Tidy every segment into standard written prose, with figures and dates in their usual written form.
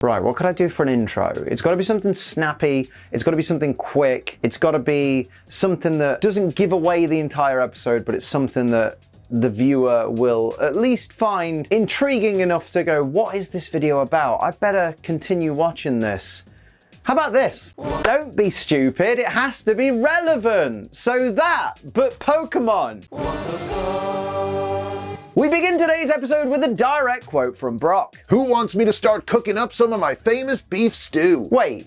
Right, what could I do for an intro? It's got to be something snappy, it's got to be something quick, it's got to be something that doesn't give away the entire episode, but it's something that the viewer will at least find intriguing enough to go, what is this video about? I better continue watching this. How about this? Don't be stupid, it has to be relevant. So that, but Pokemon. We begin today's episode with a direct quote from Brock. Who wants me to start cooking up some of my famous beef stew? Wait,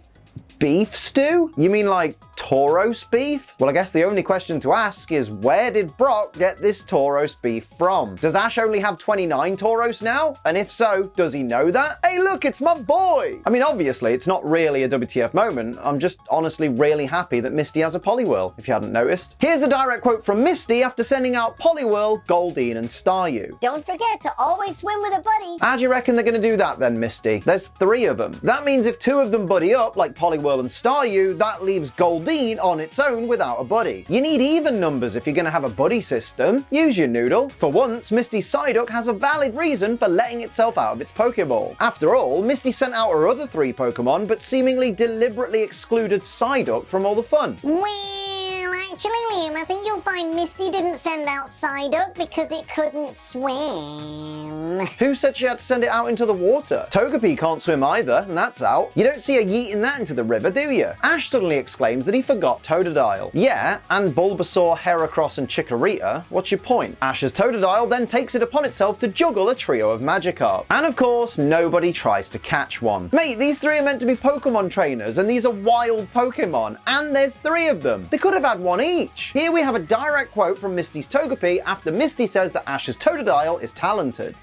beef stew? You mean like Tauros beef? Well, I guess the only question to ask is, where did Brock get this Tauros beef from? Does Ash only have 29 Tauros now? And if so, does he know that? Hey look, it's my boy! I mean, obviously, it's not really a WTF moment. I'm just honestly really happy that Misty has a Poliwhirl, if you hadn't noticed. Here's a direct quote from Misty after sending out Poliwhirl, Goldeen, and Staryu. Don't forget to always swim with a buddy. How do you reckon they're gonna do that then, Misty? There's 3 of them. That means if 2 of them buddy up, like Poliwhirl and Staryu, that leaves Goldeen on its own without a buddy. You need even numbers if you're going to have a buddy system. Use your noodle. For once, Misty's Psyduck has a valid reason for letting itself out of its Pokeball. After all, Misty sent out her other 3 Pokemon, but seemingly deliberately excluded Psyduck from all the fun. Well, actually, Liam, I think you'll find Misty didn't send out Psyduck because it couldn't swim. Who said she had to send it out into the water? Togepi can't swim either, and that's out. You don't see her yeeting that into the river, do you? Ash suddenly exclaims that he forgot Totodile. Yeah, and Bulbasaur, Heracross, and Chikorita. What's your point? Ash's Totodile then takes it upon itself to juggle a trio of Magikarp. And of course, nobody tries to catch one. Mate, these 3 are meant to be Pokemon trainers, and these are wild Pokemon, and there's 3 of them. They could have had 1 each. Here we have a direct quote from Misty's Togepi after Misty says that Ash's Totodile is talented.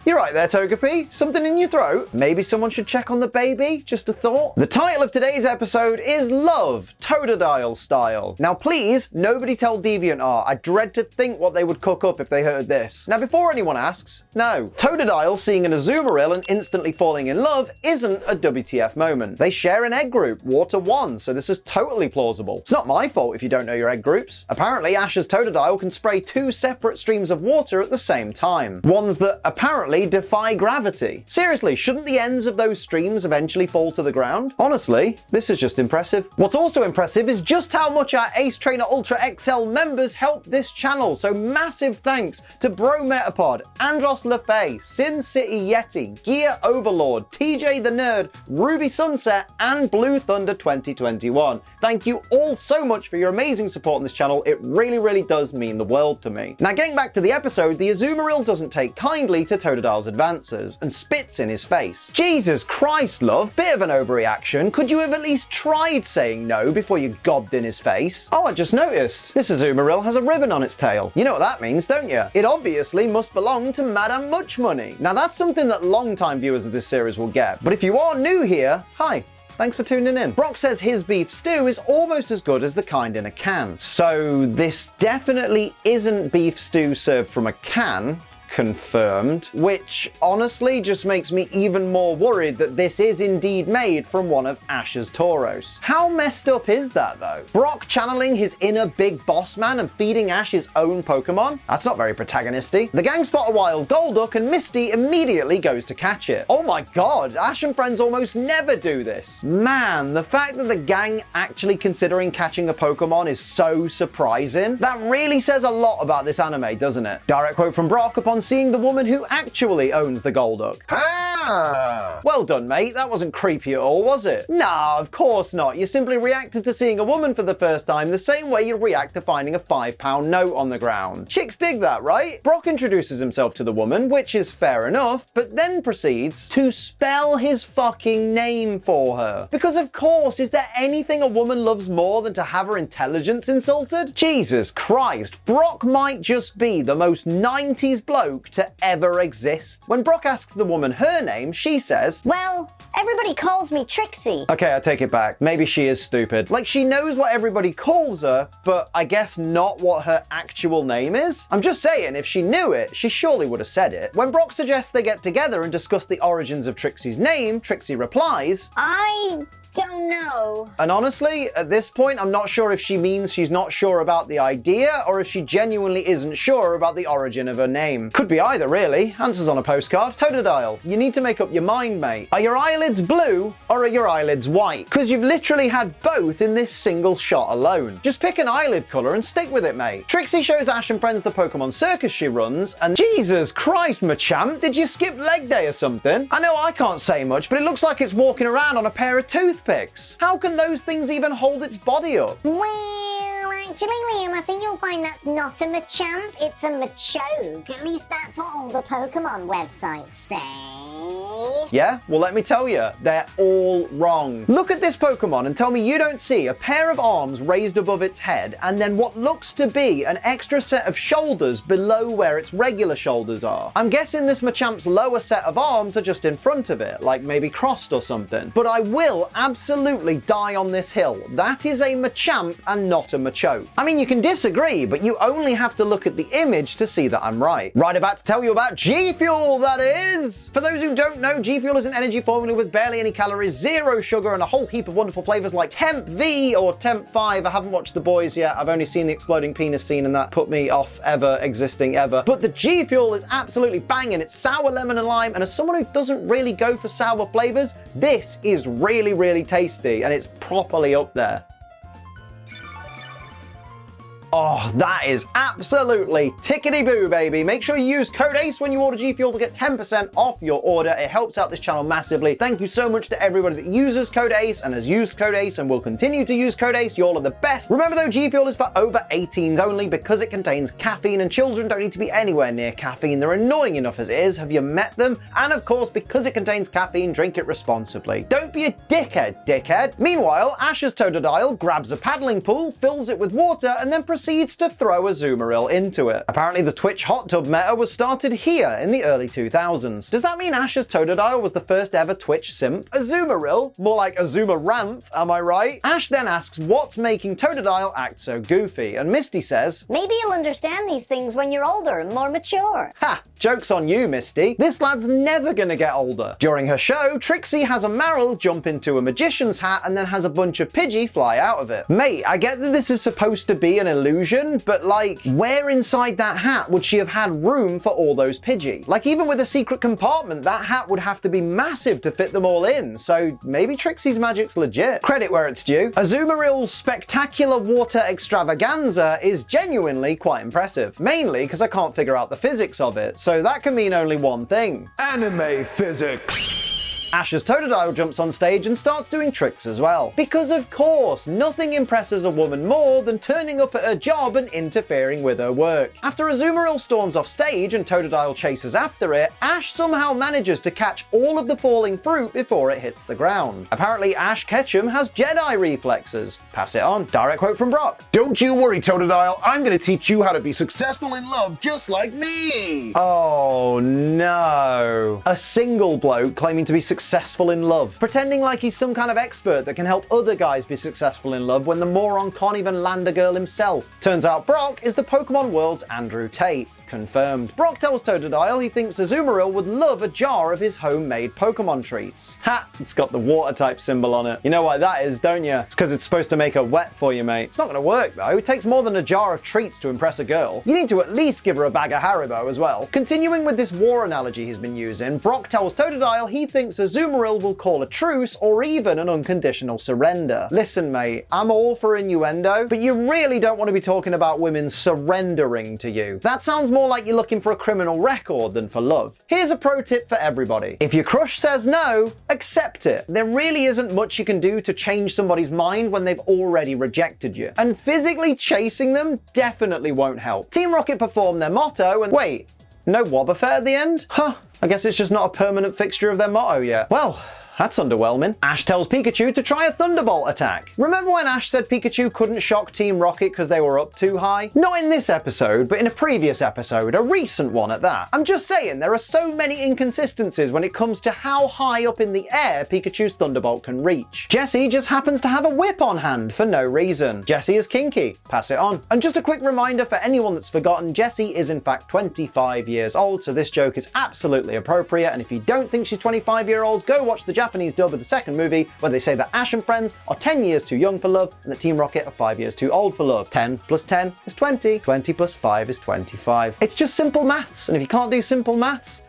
You're right there, Togepi. Something in your throat? Maybe someone should check on the baby? Just a thought. The title of today's episode is Love, Totodile Style. Now please, nobody tell DeviantArt. I dread to think what they would cook up if they heard this. Now before anyone asks, no. Totodile seeing an Azumarill and instantly falling in love isn't a WTF moment. They share an egg group, Water 1, so this is totally plausible. It's not my fault if you don't know your egg groups. Apparently, Ash's Totodile can spray 2 separate streams of water at the same time. Ones that apparently defy gravity. Seriously, shouldn't the ends of those streams eventually fall to the ground? Honestly, this is just impressive. What's also impressive is just how much our Ace Trainer Ultra XL members help this channel, so massive thanks to Bro Metapod, Andros LaFay, Sin City Yeti, Gear Overlord, TJ the Nerd, Ruby Sunset, and Blue Thunder 2021. Thank you all so much for your amazing support on this channel. It really does mean the world to me. Now getting back to the episode, the Azumarill doesn't take kindly to Totodile's advances and spits in his face. Jesus Christ, love, bit of an overreaction. Could you have at least tried saying no before you gobbed in his face? Oh, I just noticed. This Azumarill has a ribbon on its tail. You know what that means, don't you? It obviously must belong to Madame Much Money. Now that's something that long-time viewers of this series will get. But if you are new here, hi. Thanks for tuning in. Brock says his beef stew is almost as good as the kind in a can. So this definitely isn't beef stew served from a can. Confirmed, which honestly just makes me even more worried that this is indeed made from one of Ash's Tauros. How messed up is that though? Brock channeling his inner big boss man and feeding Ash his own Pokemon? That's not very protagonisty. The gang spot a wild Golduck and Misty immediately goes to catch it. Oh my god, Ash and friends almost never do this. Man, the fact that the gang actually considering catching a Pokemon is so surprising. That really says a lot about this anime, doesn't it? Direct quote from Brock upon seeing the woman who actually owns the Golduck. Ah! Well done, mate. That wasn't creepy at all, was it? Nah, of course not. You simply reacted to seeing a woman for the first time the same way you react to finding a £5 note on the ground. Chicks dig that, right? Brock introduces himself to the woman, which is fair enough, but then proceeds to spell his fucking name for her. Because of course, is there anything a woman loves more than to have her intelligence insulted? Jesus Christ, Brock might just be the most 90s bloke to ever exist. When Brock asks the woman her name, she says is? Well, everybody calls me Trixie. Okay, I take it back. Maybe she is stupid. Like, she knows what everybody calls her, but I guess not what her actual name is? I'm just saying, if she knew it, she surely would have said it. When Brock suggests they get together and discuss the origins of Trixie's name, Trixie replies, I don't know. and honestly, at this point, I'm not sure if she means she's not sure about the idea or if she genuinely isn't sure about the origin of her name. Could be either, really. Answers on a postcard. Totodile, you need to make up your mind, mate. Are your eyelids blue or are your eyelids white? Because you've literally had both in this single shot alone. Just pick an eyelid color and stick with it, mate. Trixie shows Ash and friends the Pokemon circus she runs, and Jesus Christ, Machamp, did you skip leg day or something? I know I can't say much, but it looks like it's walking around on a pair of toothpicks. How can those things even hold its body up? Well, actually, Liam, I think you'll find that's not a Machamp, it's a Machoke. At least that's what all the Pokemon websites say. Yeah? Well, let me tell you, they're all wrong. Look at this Pokemon and tell me you don't see a pair of arms raised above its head and then what looks to be an extra set of shoulders below where its regular shoulders are. I'm guessing this Machamp's lower set of arms are just in front of it, like maybe crossed or something. But I will absolutely die on this hill. That is a Machamp and not a Machoke. I mean, you can disagree, but you only have to look at the image to see that I'm right. Right about to tell you about G Fuel, that is! For those who don't know, G Fuel is an energy formula with barely any calories, zero sugar, and a whole heap of wonderful flavors like Temp V or Temp 5. I haven't watched The Boys yet. I've only seen the exploding penis scene and that put me off ever existing ever. But the G Fuel is absolutely banging. It's sour, lemon, and lime, and as someone who doesn't really go for sour flavors, this is really tasty, and it's properly up there. Oh, that is absolutely tickety-boo, baby. Make sure you use code ACE when you order G Fuel to get 10% off your order. It helps out this channel massively. Thank you so much to everybody that uses code ACE and has used code ACE and will continue to use code ACE. You all are the best. Remember though, G Fuel is for over 18s only because it contains caffeine, and children don't need to be anywhere near caffeine. They're annoying enough as it is. Have you met them? And of course, because it contains caffeine, drink it responsibly. Don't be a dickhead. Meanwhile, Ash's Totodile grabs a paddling pool, fills it with water, and then proceeds to throw Azumarill into it. Apparently the Twitch hot tub meta was started here in the early 2000s. Does that mean Ash's Totodile was the first ever Twitch simp? Azumarill? More like Azumaranth, am I right? Ash then asks what's making Totodile act so goofy, and Misty says, Maybe you'll understand these things when you're older and more mature. ha, joke's on you, Misty. This lad's never gonna get older. During her show, Trixie has a Marill jump into a magician's hat and then has a bunch of Pidgey fly out of it. Mate, I get that this is supposed to be an illusion, but like, where inside that hat would she have had room for all those Pidgey? Like, even with a secret compartment, that hat would have to be massive to fit them all in, so maybe Trixie's magic's legit. Credit where it's due. Azumarill's spectacular water extravaganza is genuinely quite impressive, mainly because I can't figure out the physics of it, so that can mean only one thing. Anime physics. Ash's Totodile jumps on stage and starts doing tricks as well. Because of course, nothing impresses a woman more than turning up at her job and interfering with her work. After Azumarill storms off stage and Totodile chases after it, Ash somehow manages to catch all of the falling fruit before it hits the ground. Apparently Ash Ketchum has Jedi reflexes. Pass it on. Direct quote from Brock. Don't you worry, Totodile. I'm gonna teach you how to be successful in love just like me. Oh no. A single bloke claiming to be successful in love, pretending like he's some kind of expert that can help other guys be successful in love when the moron can't even land a girl himself. Turns out Brock is the Pokemon world's Andrew Tate. Confirmed. Brock tells Totodile he thinks Azumarill would love a jar of his homemade Pokemon treats. Ha! It's got the water type symbol on it. You know why that is, don't you? It's because it's supposed to make her wet for you, mate. It's not gonna work though. It takes more than a jar of treats to impress a girl. You need to at least give her a bag of Haribo as well. Continuing with this war analogy he's been using, Brock tells Totodile he thinks Azumarill will call a truce or even an unconditional surrender. Listen, mate, I'm all for innuendo, but you really don't want to be talking about women surrendering to you. That sounds more like you're looking for a criminal record than for love. Here's a pro tip for everybody. If your crush says no, accept it. There really isn't much you can do to change somebody's mind when they've already rejected you. And physically chasing them definitely won't help. Team Rocket performed their motto and wait, no Wobbuffet at the end? Huh, I guess it's just not a permanent fixture of their motto yet. Well, That's underwhelming. Ash tells Pikachu to try a Thunderbolt attack. Remember when Ash said Pikachu couldn't shock Team Rocket because they were up too high? Not in this episode, but in a previous episode, a recent one at that. I'm just saying, there are so many inconsistencies when it comes to how high up in the air Pikachu's Thunderbolt can reach. Jessie just happens to have a whip on hand for no reason. Jessie is kinky. Pass it on. And just a quick reminder for anyone that's forgotten, Jessie is in fact 25 years old, so this joke is absolutely appropriate, and if you don't think she's 25-year-old, go watch the Japanese dub of the second movie where they say that Ash and friends are 10 years too young for love and that Team Rocket are 5 years too old for love. 10 plus 10 is 20. 20 plus 5 is 25. It's just simple maths, and if you can't do simple maths,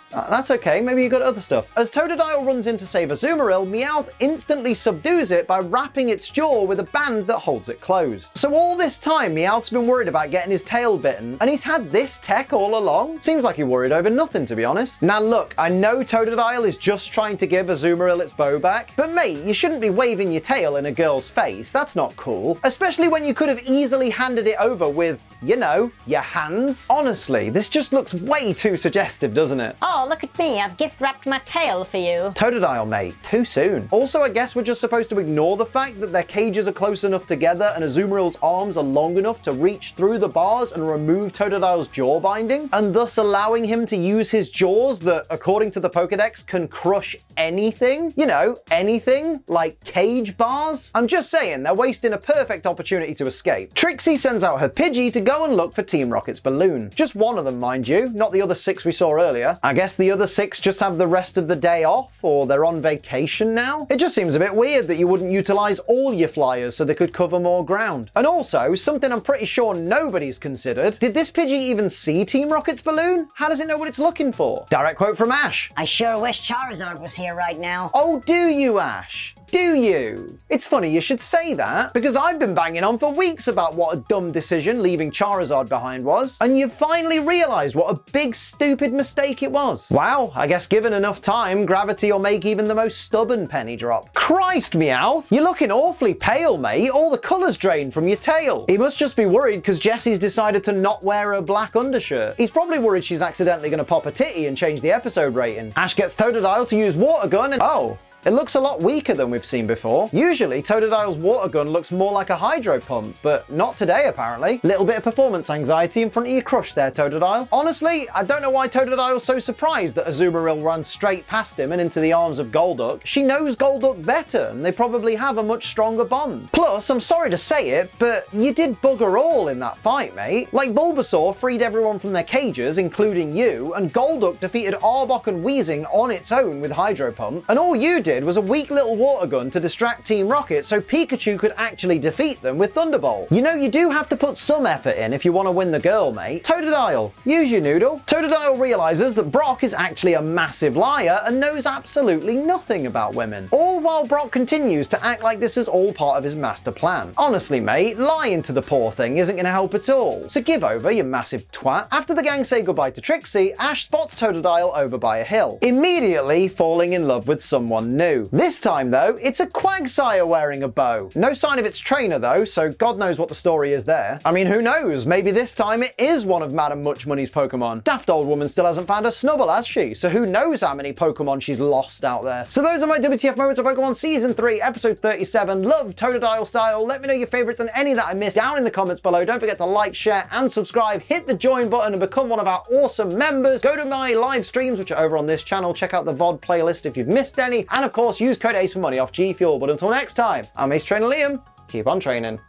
that's okay, maybe you got other stuff. As Totodile runs in to save Azumarill, Meowth instantly subdues it by wrapping its jaw with a band that holds it closed. So all this time, Meowth's been worried about getting his tail bitten, and he's had this tech all along? Seems like he worried over nothing, to be honest. Now look, I know Totodile is just trying to give Azumarill its bow back, but mate, you shouldn't be waving your tail in a girl's face. That's not cool. Especially when you could have easily handed it over with, you know, your hands. Honestly, this just looks way too suggestive, doesn't it? Oh, look at me, I've gift wrapped my tail for you. Totodile, mate, too soon. Also, I guess we're just supposed to ignore the fact that their cages are close enough together and Azumarill's arms are long enough to reach through the bars and remove Totodile's jaw binding, and thus allowing him to use his jaws that, according to the Pokedex, can crush anything. You know, anything, like cage bars. I'm just saying, they're wasting a perfect opportunity to escape. Trixie sends out her Pidgey to go and look for Team Rocket's balloon. Just one of them, mind you, not the other 6 we saw earlier. I guess the other 6 just have the rest of the day off, or they're on vacation now? It just seems a bit weird that you wouldn't utilize all your flyers so they could cover more ground. And also, something I'm pretty sure nobody's considered, did this Pidgey even see Team Rocket's balloon? How does it know what it's looking for? Direct quote from Ash. I sure wish Charizard was here right now. Oh, do you, Ash? Do you? It's funny you should say that, because I've been banging on for weeks about what a dumb decision leaving Charizard behind was, and you've finally realized what a big stupid mistake it was. Wow, I guess given enough time, gravity will make even the most stubborn penny drop. Christ, Meowth, you're looking awfully pale, mate. All the colour's drained from your tail. He must just be worried because Jessie's decided to not wear her black undershirt. He's probably worried she's accidentally going to pop a titty and change the episode rating. Ash gets Totodile to use Water Gun and oh, it looks a lot weaker than we've seen before. Usually, Totodile's water gun looks more like a hydro pump, but not today apparently. Little bit of performance anxiety in front of your crush there, Totodile. Honestly, I don't know why Totodile's so surprised that Azumarill ran straight past him and into the arms of Golduck. She knows Golduck better, and they probably have a much stronger bond. Plus, I'm sorry to say it, but you did bugger all in that fight, mate. Like, Bulbasaur freed everyone from their cages, including you, and Golduck defeated Arbok and Weezing on its own with Hydro Pump, and all you did was a weak little water gun to distract Team Rocket so Pikachu could actually defeat them with Thunderbolt. You know, you do have to put some effort in if you want to win the girl, mate. Totodile, use your noodle. Totodile realizes that Brock is actually a massive liar and knows absolutely nothing about women. All while Brock continues to act like this is all part of his master plan. Honestly, mate, lying to the poor thing isn't going to help at all. So give over, you massive twat. After the gang say goodbye to Trixie, Ash spots Totodile over by a hill, immediately falling in love with someone new. This time though, it's a Quagsire wearing a bow. No sign of its trainer though, so God knows what the story is there. I mean, who knows? Maybe this time it is one of Madam Much Money's Pokemon. Daft old woman still hasn't found a Snubble, has she? So who knows how many Pokemon she's lost out there. So those are my WTF moments of Pokemon Season 3, Episode 37. Love Totodile style. Let me know your favorites and any that I missed down in the comments below. Don't forget to like, share, and subscribe. Hit the join button and become one of our awesome members. Go to my live streams, which are over on this channel. Check out the VOD playlist if you've missed any. And of course, use code ACE for money off G Fuel. But until next time, I'm Ace Trainer Liam. Keep on training.